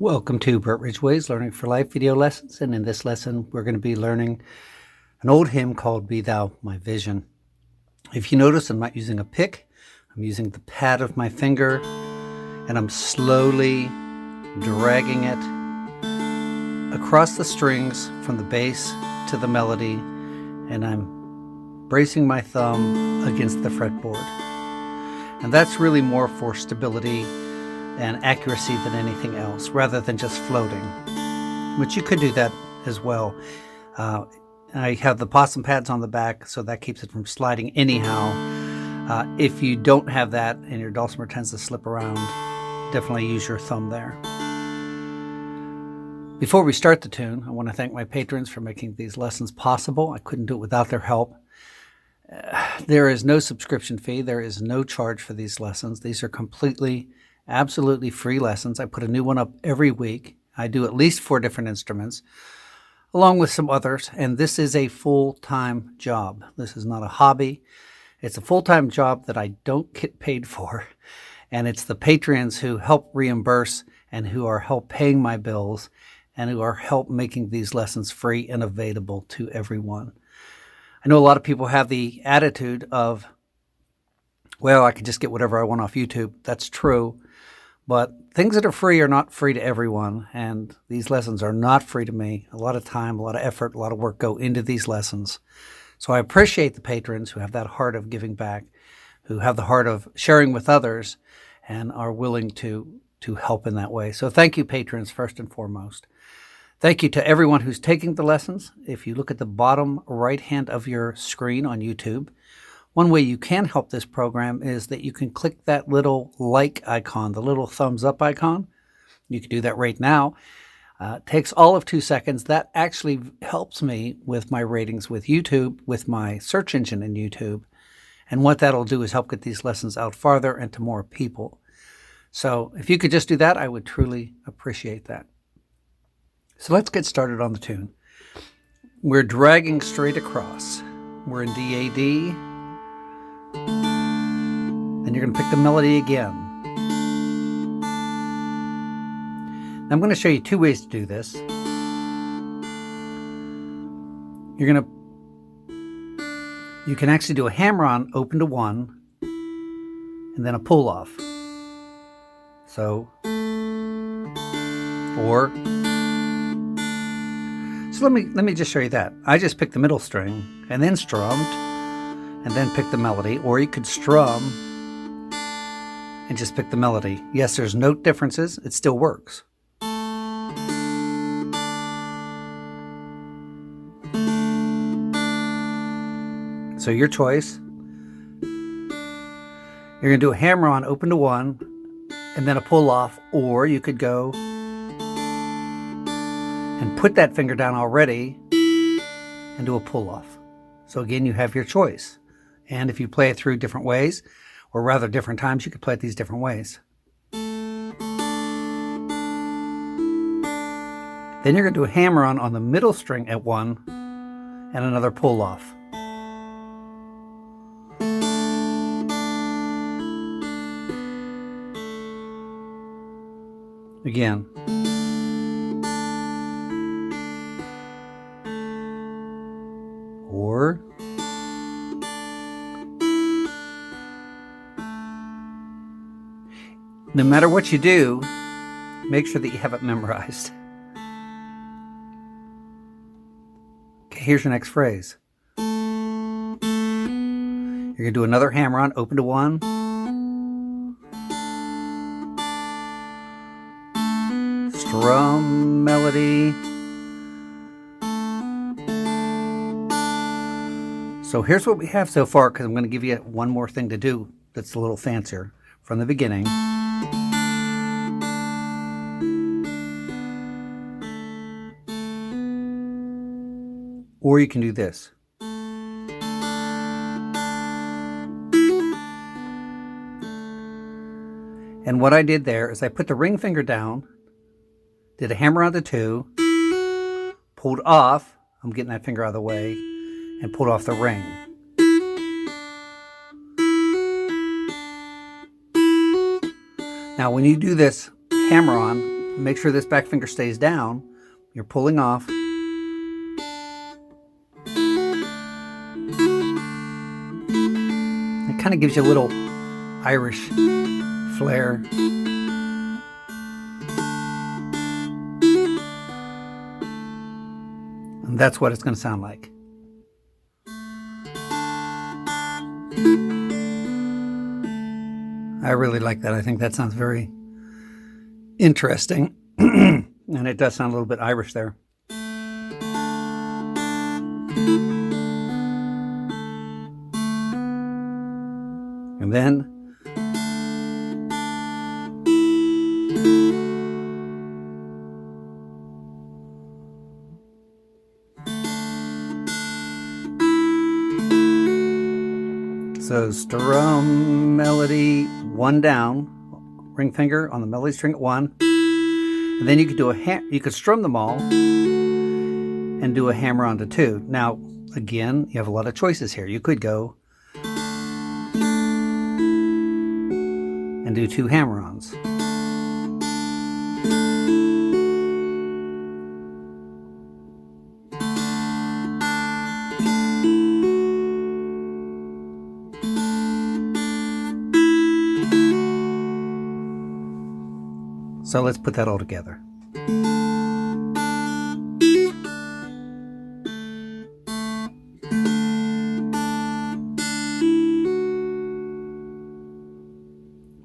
Welcome to Ridgeway's Learning for Life video lessons, and in this lesson we're going to be learning an old hymn called Be Thou My Vision. If you notice, I'm not using a pick, I'm using the pad of my finger, and I'm slowly dragging it across the strings from the bass to the melody, and I'm bracing my thumb against the fretboard. And that's really more for stability and accuracy than anything else, rather than just floating, which you could do that as well. I have the possum pads on the back, so that keeps it from sliding anyhow. If you don't have that and your dulcimer tends to slip around, definitely use your thumb there. Before we start the tune, I want to thank my patrons for making these lessons possible. I couldn't do it without their help. There is no subscription fee. There is no charge for these lessons. These are absolutely free lessons. I put a new one up every week. I do at least 4 different instruments, along with some others, and this is a full-time job. This is not a hobby. It's a full-time job that I don't get paid for, and it's the patrons who help reimburse and who are help paying my bills and who are help making these lessons free and available to everyone. I know a lot of people have the attitude of, well, I can just get whatever I want off YouTube. That's true. But things that are free are not free to everyone, and these lessons are not free to me. A lot of time, a lot of effort, a lot of work go into these lessons. So I appreciate the patrons who have that heart of giving back, who have the heart of sharing with others, and are willing to help in that way. So thank you, patrons, first and foremost. Thank you to everyone who's taking the lessons. If you look at the bottom right hand of your screen on YouTube, one way you can help this program is that you can click that little like icon, the little thumbs up icon. You can do that right now. It takes all of 2 seconds. That actually helps me with my ratings with YouTube, with my search engine in YouTube. And what that'll do is help get these lessons out farther and to more people. So if you could just do that, I would truly appreciate that. So let's get started on the tune. We're dragging straight across. We're in D-A-D. And you're going to pick the melody again. Now I'm going to show you 2 ways to do this. You can actually do a hammer-on, open to 1, and then a pull-off. So let me just show you that. I just picked the middle string and then strummed, and then pick the melody, or you could strum and just pick the melody. Yes, there's note differences. It still works. So your choice. You're going to do a hammer-on, open to 1, and then a pull-off, or you could go and put that finger down already and do a pull-off. So again, you have your choice. And if you play it through different ways, or rather different times, you could play it these different ways. Then you're going to do a hammer-on the middle string at 1 and another pull-off. Again. Or no matter what you do, make sure that you have it memorized. Okay, here's your next phrase. You're going to do another hammer-on, open to 1. Strum melody. So here's what we have so far, because I'm going to give you one more thing to do that's a little fancier from the beginning. Or you can do this. And what I did there is I put the ring finger down, did a hammer on the 2, pulled off, I'm getting that finger out of the way, and pulled off the ring. Now when you do this hammer on, make sure this back finger stays down. You're pulling off. It kind of gives you a little Irish flair. And that's what it's going to sound like. I really like that. I think that sounds very interesting. And it does sound a little bit Irish there. And then so strum melody 1 down, ring finger on the melody string at 1, and then you could do you could strum them all and do a hammer onto 2. Now again, you have a lot of choices here. You could go and do 2 hammer-ons. So let's put that all together.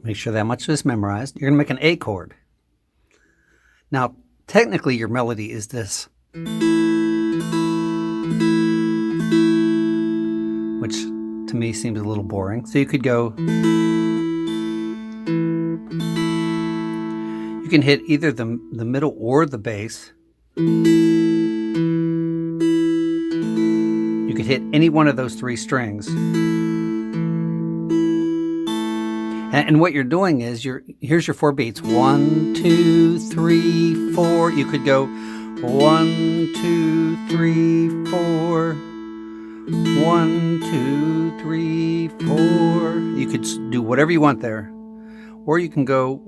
Make sure that much is memorized. You're going to make an A chord. Now, technically your melody is this, which to me seems a little boring. So you could go, you can hit either the middle or the bass. You could hit any one of those 3 strings. And what you're doing is, here's your 4 beats. 1, 2, 3, 4. You could go 1, 2, 3, 4. 1, 2, 3, 4. You could do whatever you want there. Or you can go,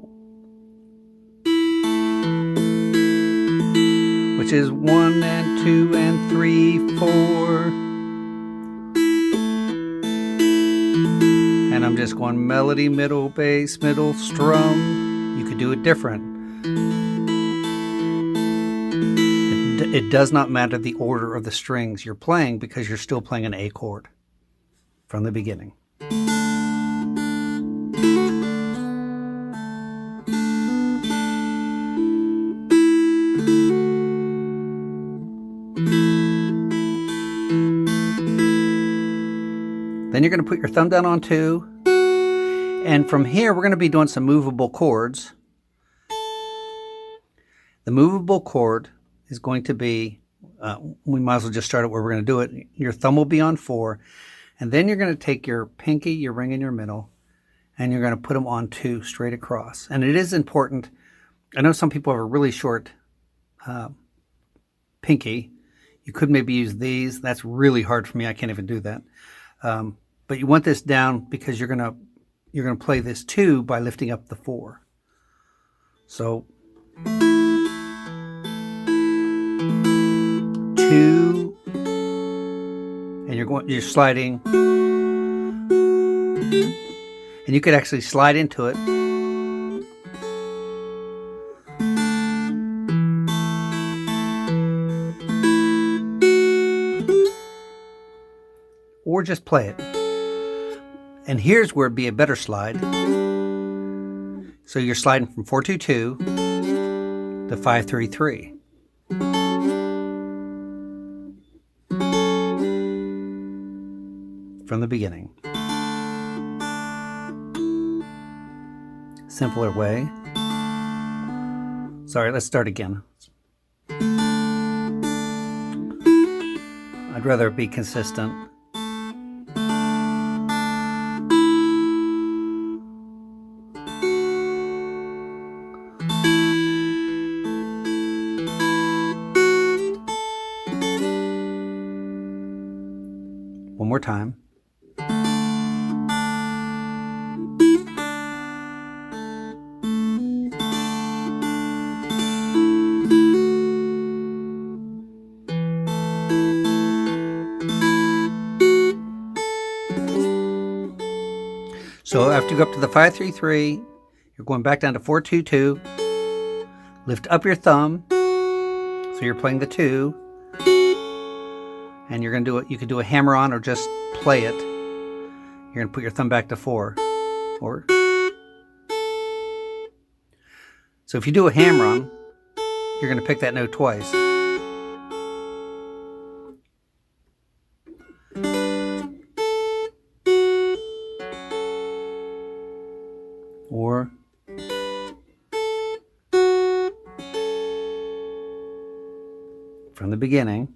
which is 1 and 2 and 3, 4. And I'm just going melody, middle, bass, middle, strum. You could do it different. It does not matter the order of the strings you're playing, because you're still playing an A chord from the beginning. Then you're going to put your thumb down on 2. And from here, we're going to be doing some movable chords. The movable chord is going to be, we might as well just start it where we're going to do it. Your thumb will be on 4. And then you're going to take your pinky, your ring in your middle, and you're going to put them on 2 straight across. And it is important. I know some people have a really short pinky. You could maybe use these. That's really hard for me. I can't even do that. But you want this down because you're gonna play this 2 by lifting up the 4. So 2, and you're sliding, and you could actually slide into it. Or just play it. And here's where it'd be a better slide. So you're sliding from 4-2-2 to 5-3-3. From the beginning. Simpler way. Sorry, let's start again. I'd rather be consistent. One more time. So after you go up to the 5-3-3, you're going back down to 4-2-2. Lift up your thumb, so you're playing the 2, and you're going to do it. You can do a hammer on or just play it. You're going to put your thumb back to 4. Or so if you do a hammer on, you're going to pick that note twice. Or from the beginning.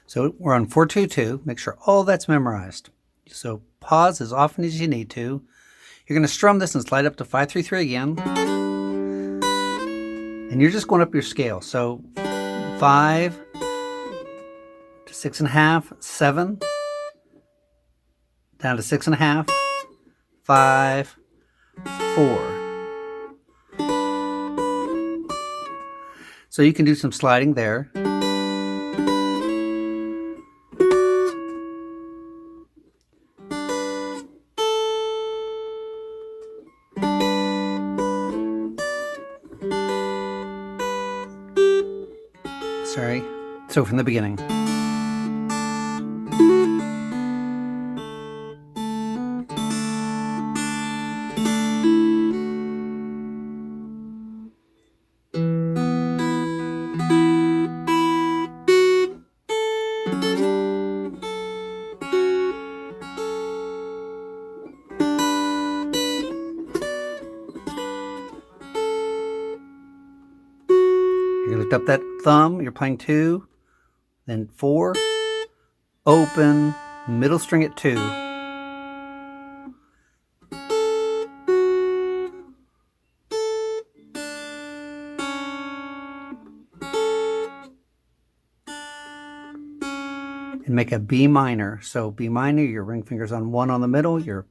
So we're on 4-2-2. Make sure all that's memorized. So pause as often as you need to. You're going to strum this and slide up to 5-3-3 again. And you're just going up your scale. So 5 to 6.5, 7, down to 6.5, 5, 4. So you can do some sliding there. Sorry. So from the beginning. You lift up that thumb, you're playing 2, then 4, open, middle string at 2. And make a B minor. So B minor, your ring finger's on 1 on the middle, your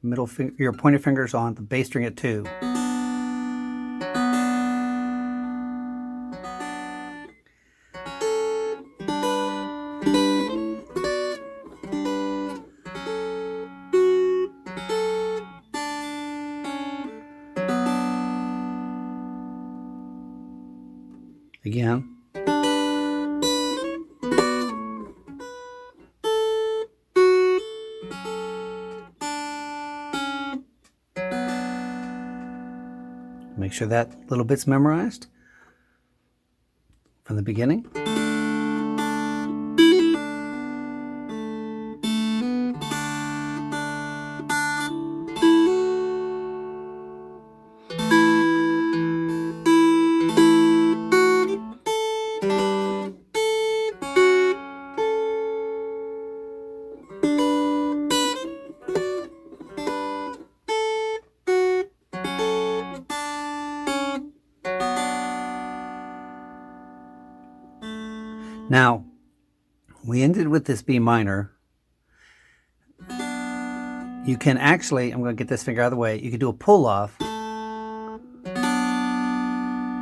pointer finger's on the bass string at 2. Again. Make sure that little bit's memorized from the beginning. Now, we ended with this B minor. You can actually, I'm going to get this finger out of the way, you can do a pull off.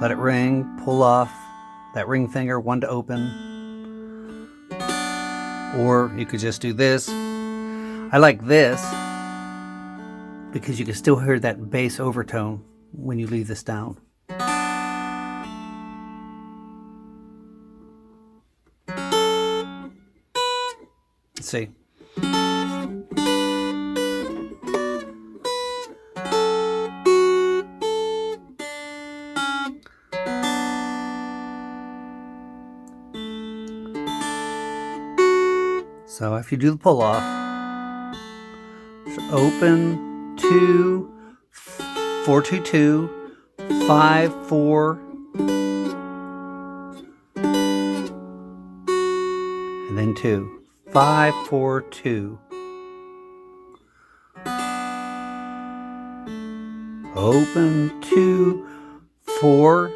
Let it ring, pull off that ring finger, 1 to open. Or you could just do this. I like this because you can still hear that bass overtone when you leave this down. Let's see. So if you do the pull off, so open 2, 4, 2, 2, 5, 4, and then 2, 5, 4, 2. Open 2, 4.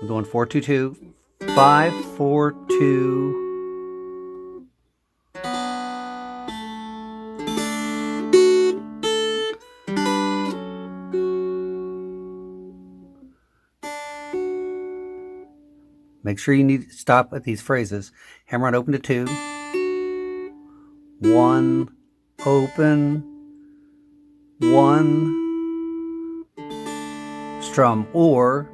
I'm going 4, 2, 2, 5, 4, 2. Make sure you need to stop at these phrases. Hammer on open to 2. 1, open, 1, strum, or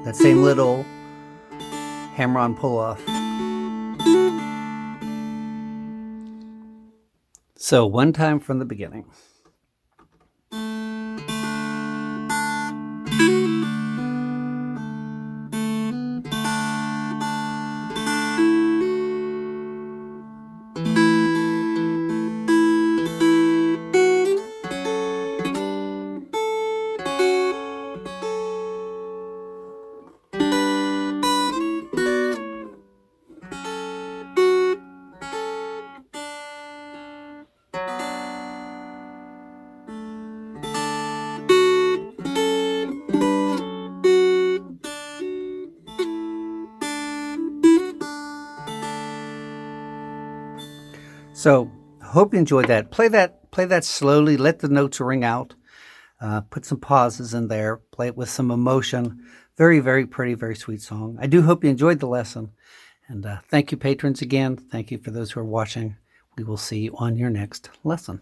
that same little hammer on pull off. So one time from the beginning. So, hope you enjoyed that. Play that slowly. Let the notes ring out. Put some pauses in there. Play it with some emotion. Very, very pretty, very sweet song. I do hope you enjoyed the lesson. And thank you, patrons, again. Thank you for those who are watching. We will see you on your next lesson.